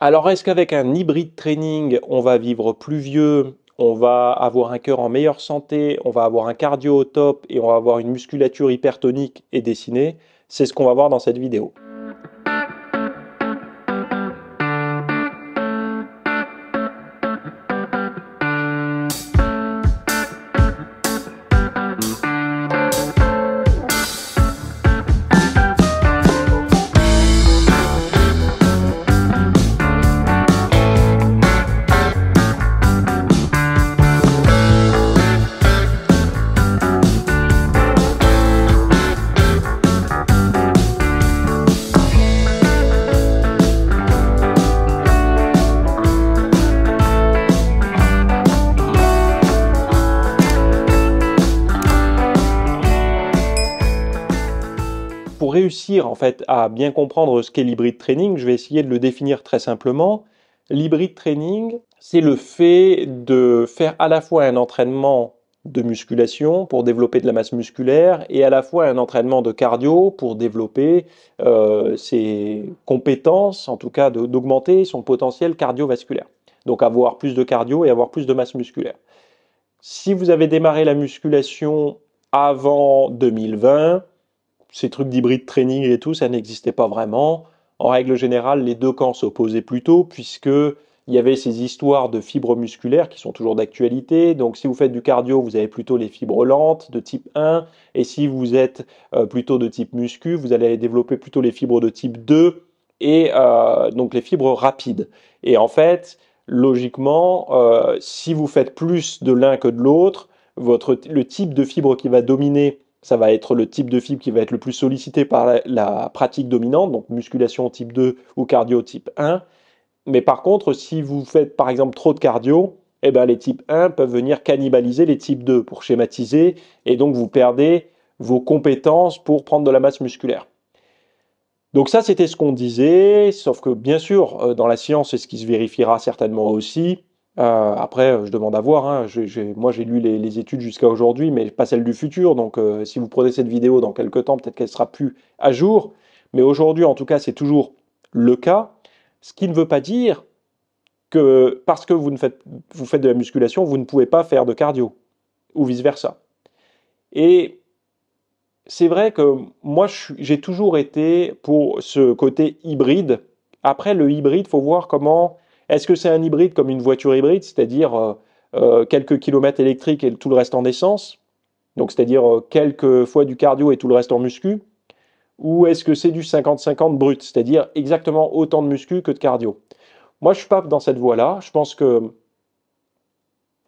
Alors, est-ce qu'avec un hybride training, on va vivre plus vieux, on va avoir un cœur en meilleure santé, on va avoir un cardio au top et on va avoir une musculature hypertonique et dessinée? C'est ce qu'on va voir dans cette vidéo. Pour réussir en fait à bien comprendre ce qu'est l'hybrid training, je vais essayer de le définir très simplement. L'hybrid training, c'est le fait de faire à la fois un entraînement de musculation pour développer de la masse musculaire et à la fois un entraînement de cardio pour développer ses compétences, en tout cas d'augmenter son potentiel cardiovasculaire. Donc avoir plus de cardio et avoir plus de masse musculaire. Si vous avez démarré la musculation avant 2020, ces trucs d'hybride training et tout, ça n'existait pas vraiment. En règle générale, les deux camps s'opposaient plutôt, puisque il y avait ces histoires de fibres musculaires qui sont toujours d'actualité. Donc, si vous faites du cardio, vous avez plutôt les fibres lentes de type 1, et si vous êtes plutôt de type muscu, vous allez développer plutôt les fibres de type 2, et donc les fibres rapides. Et en fait, logiquement, si vous faites plus de l'un que de l'autre, le type de fibre qui va dominer, ça va être le type de fibre qui va être le plus sollicité par la pratique dominante, donc musculation type 2 ou cardio type 1. Mais par contre, si vous faites par exemple trop de cardio, eh ben, les types 1 peuvent venir cannibaliser les types 2 pour schématiser, et donc vous perdez vos compétences pour prendre de la masse musculaire. Donc ça, c'était ce qu'on disait, sauf que bien sûr, dans la science, c'est ce qui se vérifiera certainement aussi. Après, je demande à voir, hein. Moi, j'ai lu les études jusqu'à aujourd'hui, mais pas celles du futur. Donc, si vous prenez cette vidéo dans quelques temps, peut-être qu'elle sera plus à jour. Mais aujourd'hui, en tout cas, c'est toujours le cas. Ce qui ne veut pas dire que parce que vous faites de la musculation, vous ne pouvez pas faire de cardio, ou vice-versa. Et c'est vrai que moi, j'ai toujours été pour ce côté hybride. Après, le hybride, faut voir comment. Est-ce que c'est un hybride comme une voiture hybride, c'est-à-dire quelques kilomètres électriques et tout le reste en essence, donc c'est-à-dire quelques fois du cardio et tout le reste en muscu, ou est-ce que c'est du 50-50 brut, c'est-à-dire exactement autant de muscu que de cardio? Moi, je suis pas dans cette voie-là. Je pense que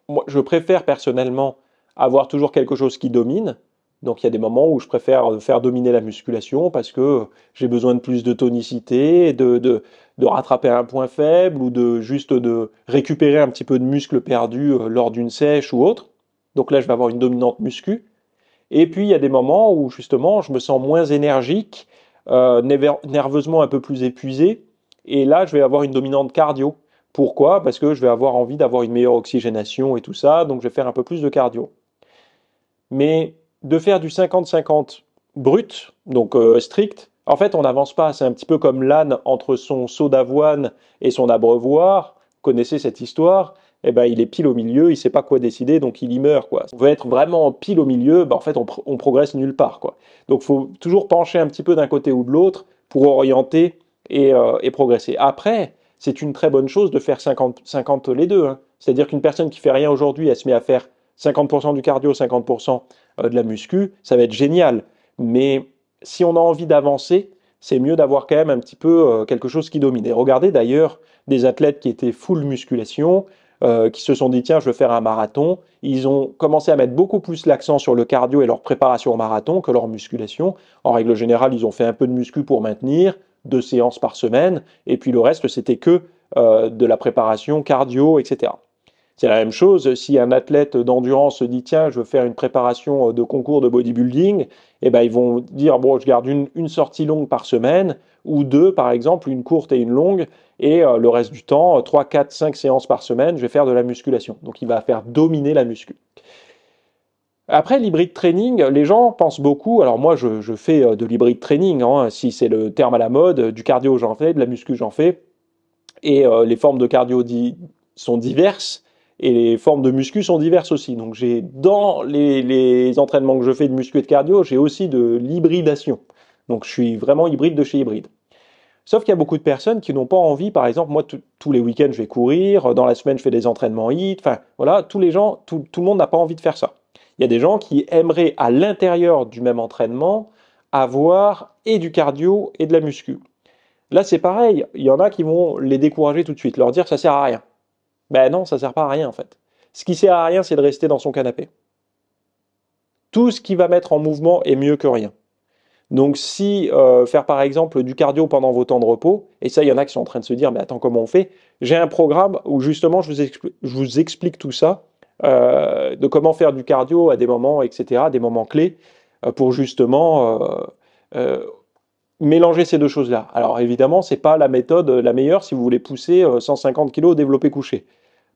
moi, je préfère personnellement avoir toujours quelque chose qui domine. Donc il y a des moments où je préfère faire dominer la musculation parce que j'ai besoin de plus de tonicité, de rattraper un point faible ou de juste de récupérer un petit peu de muscle perdu lors d'une sèche ou autre. Donc là, je vais avoir une dominante muscu. Et puis il y a des moments où justement, je me sens moins énergique, nerveusement un peu plus épuisé. Et là, je vais avoir une dominante cardio. Pourquoi? Parce que je vais avoir envie d'avoir une meilleure oxygénation et tout ça, donc je vais faire un peu plus de cardio. Mais de faire du 50-50 brut, donc strict, en fait, on n'avance pas. C'est un petit peu comme l'âne entre son seau d'avoine et son abreuvoir. Vous connaissez cette histoire? Eh ben, il est pile au milieu, il ne sait pas quoi décider, donc il y meurt, quoi. On veut être vraiment pile au milieu, ben, en fait, on progresse nulle part, quoi. Donc, il faut toujours pencher un petit peu d'un côté ou de l'autre pour orienter et progresser. Après, c'est une très bonne chose de faire 50-50 les deux, hein. C'est-à-dire qu'une personne qui fait rien aujourd'hui, elle se met à faire 50% du cardio, 50% de la muscu, ça va être génial. Mais si on a envie d'avancer, c'est mieux d'avoir quand même un petit peu quelque chose qui domine. Et regardez d'ailleurs des athlètes qui étaient full musculation, qui se sont dit tiens, je veux faire un marathon. Ils ont commencé à mettre beaucoup plus l'accent sur le cardio et leur préparation au marathon que leur musculation. En règle générale, ils ont fait un peu de muscu pour maintenir, 2 séances par semaine, et puis le reste, c'était que de la préparation cardio, etc. C'est la même chose si un athlète d'endurance se dit tiens, je veux faire une préparation de concours de bodybuilding, eh ben, ils vont dire bon, je garde une sortie longue par semaine, ou deux par exemple, une courte et une longue, et le reste du temps, 3, 4, 5 séances par semaine, je vais faire de la musculation. Donc il va faire dominer la muscu. Après, l'hybride training, les gens pensent beaucoup, alors moi je fais de l'hybride training, hein, si c'est le terme à la mode, du cardio j'en fais, de la muscu j'en fais, Et les formes de cardio sont diverses et les formes de muscu sont diverses aussi. Donc j'ai dans les entraînements que je fais de muscu et de cardio, j'ai aussi de l'hybridation. Donc je suis vraiment hybride de chez hybride. Sauf qu'il y a beaucoup de personnes qui n'ont pas envie, par exemple, moi tous les week-ends je vais courir, dans la semaine je fais des entraînements HIIT, enfin voilà, tous les gens, tout le monde n'a pas envie de faire ça. Il y a des gens qui aimeraient à l'intérieur du même entraînement avoir et du cardio et de la muscu. Là c'est pareil, il y en a qui vont les décourager tout de suite, leur dire ça sert à rien. Ben non, ça sert pas à rien en fait. Ce qui sert à rien, c'est de rester dans son canapé. Tout ce qui va mettre en mouvement est mieux que rien. Donc si faire par exemple du cardio pendant vos temps de repos, et ça il y en a qui sont en train de se dire mais attends comment on fait, j'ai un programme où justement je vous explique tout ça, de comment faire du cardio à des moments, etc., des moments clés, pour justement euh, mélanger ces deux choses-là. Alors évidemment, c'est pas la méthode la meilleure si vous voulez pousser 150 kg au développé couché.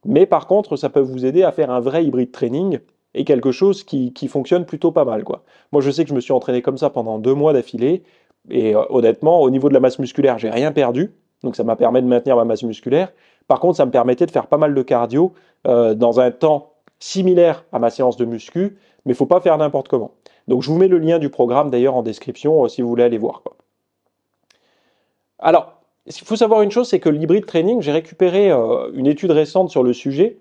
Mais par contre, ça peut vous aider à faire un vrai hybride training et quelque chose qui fonctionne plutôt pas mal, quoi. Moi, je sais que je me suis entraîné comme ça pendant 2 mois d'affilée. Et honnêtement, au niveau de la masse musculaire, j'ai rien perdu. Donc ça m'a permis de maintenir ma masse musculaire. Par contre, ça me permettait de faire pas mal de cardio dans un temps similaire à ma séance de muscu, mais il faut pas faire n'importe comment. Donc je vous mets le lien du programme d'ailleurs en description si vous voulez aller voir, quoi. Alors, il faut savoir une chose, c'est que l'hybride training, j'ai récupéré une étude récente sur le sujet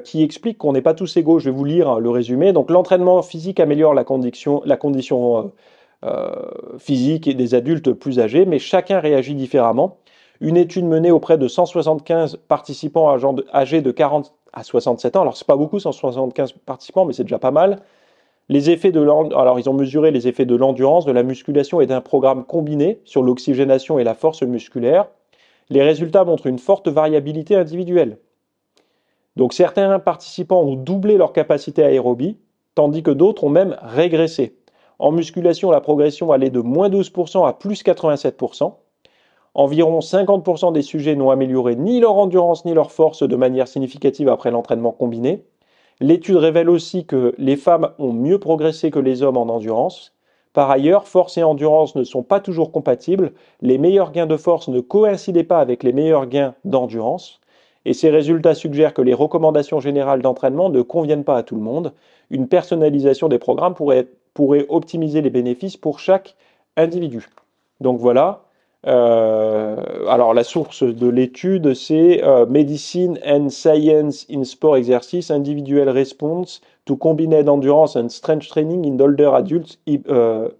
qui explique qu'on n'est pas tous égaux. Je vais vous lire le résumé. Donc, l'entraînement physique améliore la condition physique des adultes plus âgés, mais chacun réagit différemment. Une étude menée auprès de 175 participants âgés de 40 à 67 ans, alors c'est pas beaucoup 175 participants, mais c'est déjà pas mal. Alors ils ont mesuré les effets de l'endurance, de la musculation et d'un programme combiné sur l'oxygénation et la force musculaire. Les résultats montrent une forte variabilité individuelle. Donc certains participants ont doublé leur capacité aérobie, tandis que d'autres ont même régressé. En musculation, la progression allait de moins 12% à plus 87%. Environ 50% des sujets n'ont amélioré ni leur endurance ni leur force de manière significative après l'entraînement combiné. L'étude révèle aussi que les femmes ont mieux progressé que les hommes en endurance. Par ailleurs, force et endurance ne sont pas toujours compatibles. Les meilleurs gains de force ne coïncidaient pas avec les meilleurs gains d'endurance. Et ces résultats suggèrent que les recommandations générales d'entraînement ne conviennent pas à tout le monde. Une personnalisation des programmes pourrait optimiser les bénéfices pour chaque individu. Donc voilà. Alors la source de l'étude, c'est Medicine and Science in Sport Exercise, Individual Response to Combined Endurance and Strength Training in Older Adults.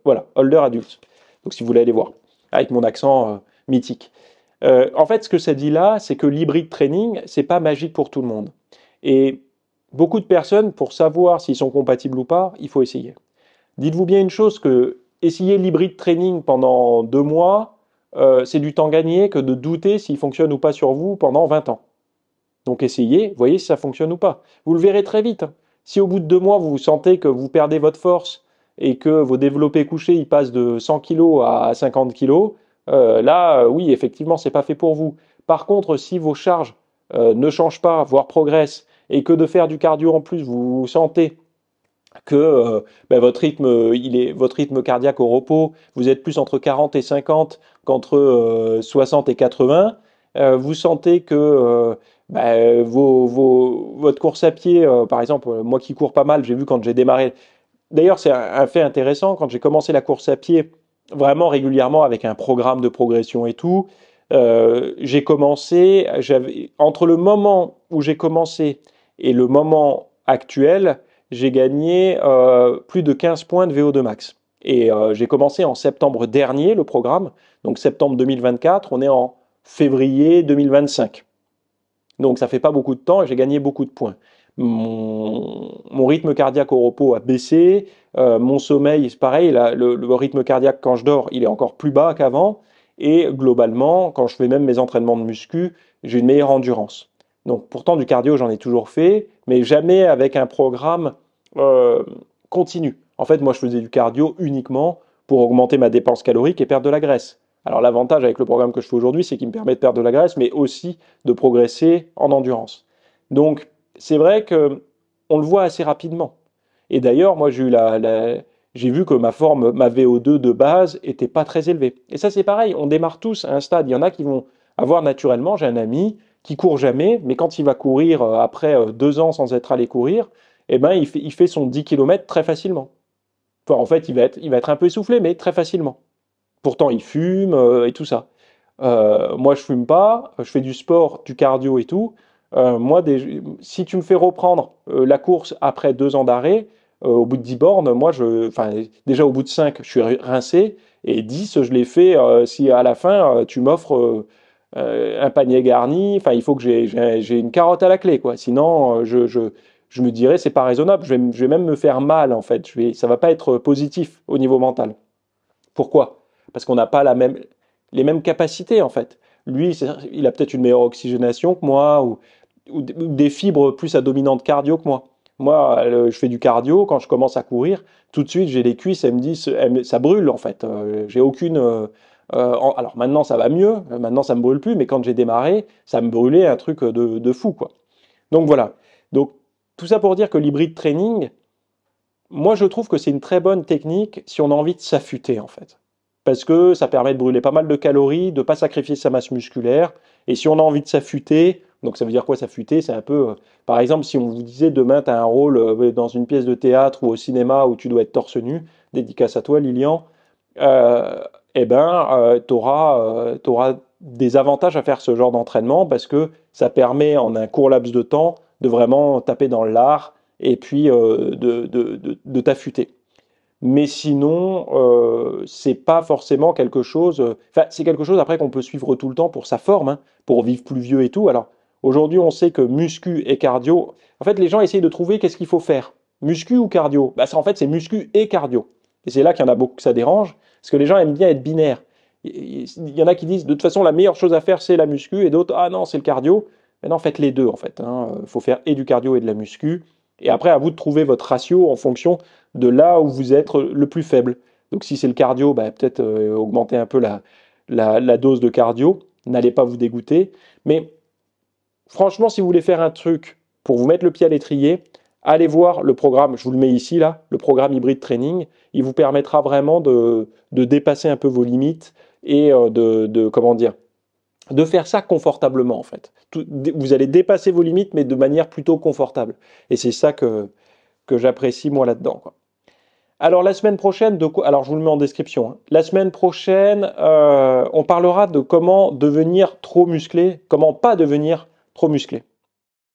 Voilà, Older Adults. Donc si vous voulez aller voir, avec mon accent mythique. En fait, ce que ça dit là, c'est que l'hybride training, c'est pas magique pour tout le monde. Et beaucoup de personnes, pour savoir s'ils sont compatibles ou pas, il faut essayer. Dites-vous bien une chose, que essayer l'hybride training pendant 2 mois, c'est du temps gagné que de douter s'il fonctionne ou pas sur vous pendant 20 ans. Donc essayez, voyez si ça fonctionne ou pas. Vous le verrez très vite. Si au bout de 2 mois, vous sentez que vous perdez votre force et que vos développés couchés ils passent de 100 kg à 50 kg, là, oui, effectivement, c'est pas fait pour vous. Par contre, si vos charges ne changent pas, voire progressent, et que de faire du cardio en plus, vous sentez que ben, votre rythme cardiaque au repos, vous êtes plus entre 40 et 50 qu'entre 60 et 80. Vous sentez que ben, votre course à pied, par exemple, moi qui cours pas mal, j'ai vu quand j'ai démarré. D'ailleurs, c'est un fait intéressant, quand j'ai commencé la course à pied vraiment régulièrement avec un programme de progression et tout, j'ai commencé, entre le moment où j'ai commencé et le moment actuel, j'ai gagné plus de 15 points de VO2 max. Et j'ai commencé en septembre dernier le programme, donc septembre 2024, on est en février 2025. Donc ça fait pas beaucoup de temps et j'ai gagné beaucoup de points. Mon rythme cardiaque au repos a baissé, mon sommeil, c'est pareil, le rythme cardiaque quand je dors, il est encore plus bas qu'avant, et globalement, quand je fais même mes entraînements de muscu, j'ai une meilleure endurance. Donc pourtant du cardio, j'en ai toujours fait, mais jamais avec un programme euh, continu. En fait, moi, je faisais du cardio uniquement pour augmenter ma dépense calorique et perdre de la graisse. Alors l'avantage avec le programme que je fais aujourd'hui, c'est qu'il me permet de perdre de la graisse, mais aussi de progresser en endurance. Donc c'est vrai que on le voit assez rapidement. Et d'ailleurs, moi, j'ai vu que ma VO2 de base était pas très élevée. Et ça, c'est pareil, on démarre tous à un stade. Il y en a qui vont avoir naturellement, j'ai un ami qui court jamais, mais quand il va courir après 2 ans sans être allé courir, eh ben, il fait son 10 km très facilement. Enfin, en fait, il va être un peu essoufflé, mais très facilement. Pourtant, il fume et tout ça. Moi, je fume pas, je fais du sport, du cardio et tout. Moi, si tu me fais reprendre la course après 2 ans d'arrêt, au bout de 10 bornes, moi, enfin, déjà au bout de 5, je suis rincé, et 10, je l'ai fait. Si à la fin, tu m'offres un panier garni, enfin, il faut que j'ai une carotte à la clé, quoi. Sinon, je me dirais, c'est pas raisonnable. Je vais même me faire mal, en fait. Ça va pas être positif au niveau mental. Pourquoi? Parce qu'on n'a pas les mêmes capacités en fait. Lui, il a peut-être une meilleure oxygénation que moi ou des fibres plus à dominante cardio que moi. Moi, je fais du cardio, quand je commence à courir, tout de suite j'ai les cuisses, elles me disent, ça brûle en fait. J'ai aucune. Alors maintenant ça va mieux, maintenant ça me brûle plus, mais quand j'ai démarré, ça me brûlait un truc de fou quoi. Donc voilà. Donc tout ça pour dire que l'hybride training, moi, je trouve que c'est une très bonne technique si on a envie de s'affûter, en fait. Parce que ça permet de brûler pas mal de calories, de ne pas sacrifier sa masse musculaire. Et si on a envie de s'affûter, donc ça veut dire quoi s'affûter? C'est un peu, par exemple, si on vous disait demain, tu as un rôle dans une pièce de théâtre ou au cinéma où tu dois être torse nu, dédicace à toi, Lilian, euh, eh ben, tu auras des avantages à faire ce genre d'entraînement parce que ça permet en un court laps de temps de vraiment taper dans l'art et puis de t'affûter. Mais sinon, c'est pas forcément quelque chose. Enfin, c'est quelque chose après qu'on peut suivre tout le temps pour sa forme, hein, pour vivre plus vieux et tout. Alors aujourd'hui, on sait que muscu et cardio. En fait, les gens essayent de trouver qu'est-ce qu'il faut faire, muscu ou cardio. Bah, en fait, c'est muscu et cardio. Et c'est là qu'il y en a beaucoup que ça dérange, parce que les gens aiment bien être binaires. Il y en a qui disent de toute façon la meilleure chose à faire c'est la muscu, et d'autres ah non c'est le cardio. Mais non, faites les deux en fait. Il faut faire et du cardio et de la muscu. Et après, à vous de trouver votre ratio en fonction de là où vous êtes le plus faible. Donc si c'est le cardio, bah, peut-être augmenter un peu la dose de cardio. N'allez pas vous dégoûter. Mais franchement, si vous voulez faire un truc pour vous mettre le pied à l'étrier, allez voir le programme, je vous le mets ici, là, le programme hybride training. Il vous permettra vraiment de dépasser un peu vos limites et comment dire, de faire ça confortablement en fait. Vous allez dépasser vos limites, mais de manière plutôt confortable. Et c'est ça que j'apprécie moi là-dedans, quoi. Alors la semaine prochaine, de quoi? Alors je vous le mets en description, hein. La semaine prochaine, on parlera de comment devenir trop musclé, comment pas devenir trop musclé.